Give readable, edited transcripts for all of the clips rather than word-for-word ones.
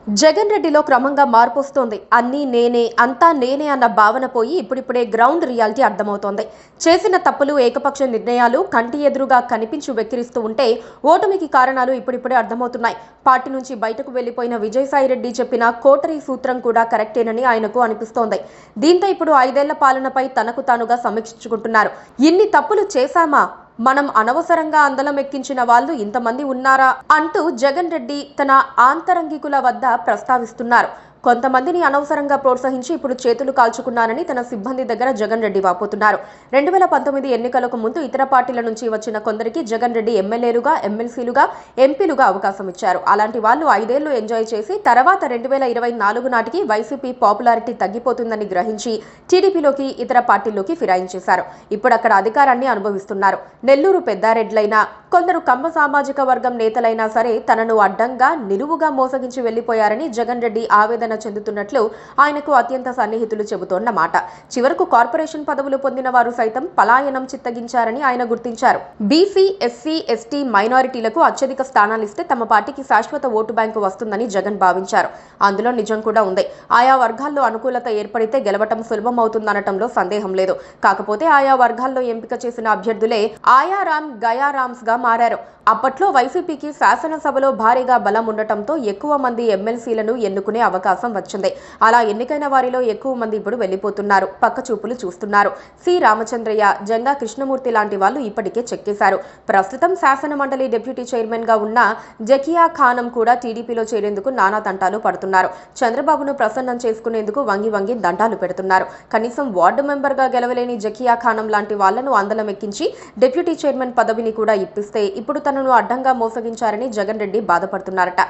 జగన్ రెడ్డిలో క్రమంగా మార్పు వస్తోంది. అన్నీ నేనే, అంతా నేనే అన్న భావన పోయి ఇప్పుడిప్పుడే గ్రౌండ్ రియాలిటీ అర్థమవుతోంది. చేసిన తప్పులు, ఏకపక్ష నిర్ణయాలు కంటి ఎదురుగా కనిపించి వెక్కిరిస్తూ ఉంటే ఓటమికి కారణాలు ఇప్పుడిప్పుడే అర్థమవుతున్నాయి. పార్టీ నుంచి బయటకు వెళ్లిపోయిన విజయసాయిరెడ్డి చెప్పిన కోటరీ సూత్రం కూడా కరెక్టేనని ఆయనకు అనిపిస్తోంది. దీంతో ఇప్పుడు 5 ఏళ్ల పాలనపై తనకు తానుగా సమీక్షించుకుంటున్నారు. ఇన్ని తప్పులు చేశామా, మనం అనవసరంగా అందలం ఎక్కించిన వాళ్ళు ఇంతమంది ఉన్నారా అంటూ జగన్ రెడ్డి తన ఆంతరంగికుల వద్ద ప్రస్తావిస్తున్నారు. కొంతమందిని అనవసరంగా ప్రోత్సహించి ఇప్పుడు చేతులు కాల్చుకున్నారని తన సిబ్బంది దగ్గర జగన్ రెడ్డి వాపోతున్నారు. 2019 ఎన్నికలకు ముందు ఇతర పార్టీల నుంచి వచ్చిన కొందరికి జగన్ రెడ్డి ఎమ్మెల్యేలుగా, ఎమ్మెల్సీలుగా, ఎంపీలుగా అవకాశం ఇచ్చారు. అలాంటి వాళ్ళు 5 ఏళ్లు ఎంజాయ్ చేసి తర్వాత 2024 నాటికి వైసీపీ పాపులారిటీ తగ్గిపోతుందని గ్రహించి టీడీపీలోకి, ఇతర పార్టీల్లోకి ఫిరాయించేశారు. ఇప్పుడు అక్కడ అధికారాన్ని అనుభవిస్తున్నారు. నెల్లూరు పెద్దారెడ్లైనా, కొందరు కమ్మ సామాజిక వర్గం నేతలైనా సరే తనను అడ్డంగా, నిలువుగా మోసగించి వెళ్లిపోయారని జగన్ రెడ్డి ఆవేదన చెందుతున్నట్లు ఆయనకు అత్యంత సన్నిహితులు చెబుతోన్నమాట. చివరకు కార్పొరేషన్ పదవులు పొందిన వారు సైతం పలాయనం చిత్తగించారని ఆయన గుర్తించారు. బీసీ, ఎస్సీ, ఎస్టీ, మైనారిటీలకు అత్యధిక స్థానాలు ఇస్తే తమ పార్టీకి శాశ్వత ఓటు బ్యాంకు వస్తుందని జగన్ భావించారు. అందులో నిజం కూడా ఉంది. ఆయా వర్గాల్లో అనుకూలత ఏర్పడితే గెలవటం సులభం అవుతుందనటంలో సందేహం లేదు. కాకపోతే ఆయా వర్గాల్లో ఎంపిక చేసిన అభ్యర్థులే ఆయారాం, గయారామ్స్ గా మారారు. అప్పట్లో వైసీపీకి శాసనసభలో భారీగా బలం ఉండటంతో ఎక్కువ మంది ఎమ్మెల్సీలను ఎన్నుకునే అవకాశం వచ్చింది. అలా ఎన్నికైన వారిలో ఎక్కువ మంది ఇప్పుడు వెళ్లిపోతున్నారు, పక్క చూపులు చూస్తున్నారు. సి రామచంద్రయ్య, జంగా కృష్ణమూర్తి లాంటి వాళ్ళు ఇప్పటికే చెక్కేశారు. ప్రస్తుతం శాసన మండలి డిప్యూటీ చైర్మన్ గా ఉన్న జకియా ఖానం కూడా టీడీపీలో చేరేందుకు నానా తంటాలు పడుతున్నారు. చంద్రబాబును ప్రసన్నం చేసుకునేందుకు వంగి వంగి దండాలు పెడుతున్నారు. కనీసం వార్డు మెంబర్ గా గెలవలేని జకియా ఖానం లాంటి వాళ్లను అందలం ఎక్కించి డిప్యూటీ చైర్మన్ పదవిని కూడా ఇప్పిస్తే ఇప్పుడు తనను అడ్డంగా మోసగించారని జగన్ రెడ్డి బాధపడుతున్నారట.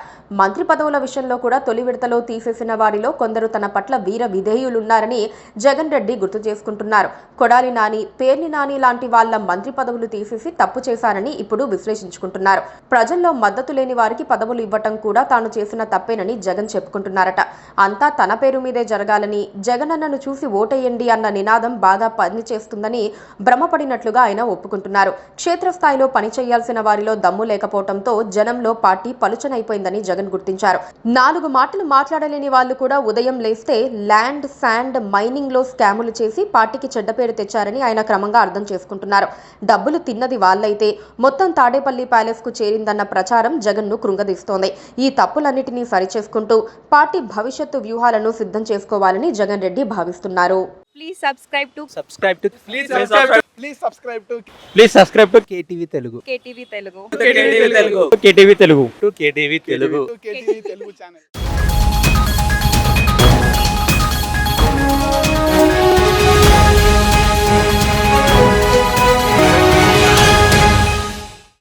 మంత్రి పదవుల విషయంలో కూడా తొలి విడతలో తీసేసిన వారిలో కొందరు తన పట్ల వీర విధేయులున్నారని జగన్ రెడ్డి గుర్తు చేసుకుంటున్నారు. కొడాలి నాని, పేర్ని నాని లాంటి వాళ్ల మంత్రి పదవులు తీసేసి తప్పు చేశారని ఇప్పుడు విశ్లేషించుకుంటున్నారు. ప్రజల్లో మద్దతు లేని వారికి పదవులు ఇవ్వటం కూడా తాను చేసిన తప్పేనని జగన్ చెప్పుకుంటున్నారట. అంతా తన పేరు మీదే జరగాలని, జగనన్నను చూసి ఓటేయండి అన్న నినాదం బాగా పనిచేస్తుందని భ్రమపడినట్లుగా ఆయన ఒప్పుకుంటున్నారు. క్షేత్రస్థాయిలో పనిచేయాల్సిన వారిలో దమ్ము లేకపోవడంతో జనంలో పార్టీ పలుచనైపోయిందని జగన్ గుర్తించారు. 4 మాటలు మాట్లాడలేని వాళ్ళు కూడా ఉదయం లేస్తే ల్యాండ్, శాండ్, మైనింగ్ లో స్కాములు చేసి పార్టీకి చెడ్డ పేరు తెచ్చారని ఆయన క్రమంగా అర్థం చేసుకుంటున్నారు. డబ్బులు తిన్నది వాళ్ళైతే మొత్తం తాడేపల్లి ప్యాలెస్ కు చేరిందన్న ప్రచారం జగన్ ను కృంగదీస్తోంది. ఈ తప్పులన్నిటినీ సరిచేసుకుంటూ పార్టీ భవిష్యత్తు వ్యూహాలను సిద్ధం చేసుకోవాలని జగన్ రెడ్డి భావిస్తున్నారు. Please subscribe to KTV Telugu. KTV Telugu. KTV Telugu. KTV Telugu. KTV Telugu. KTV Telugu channel.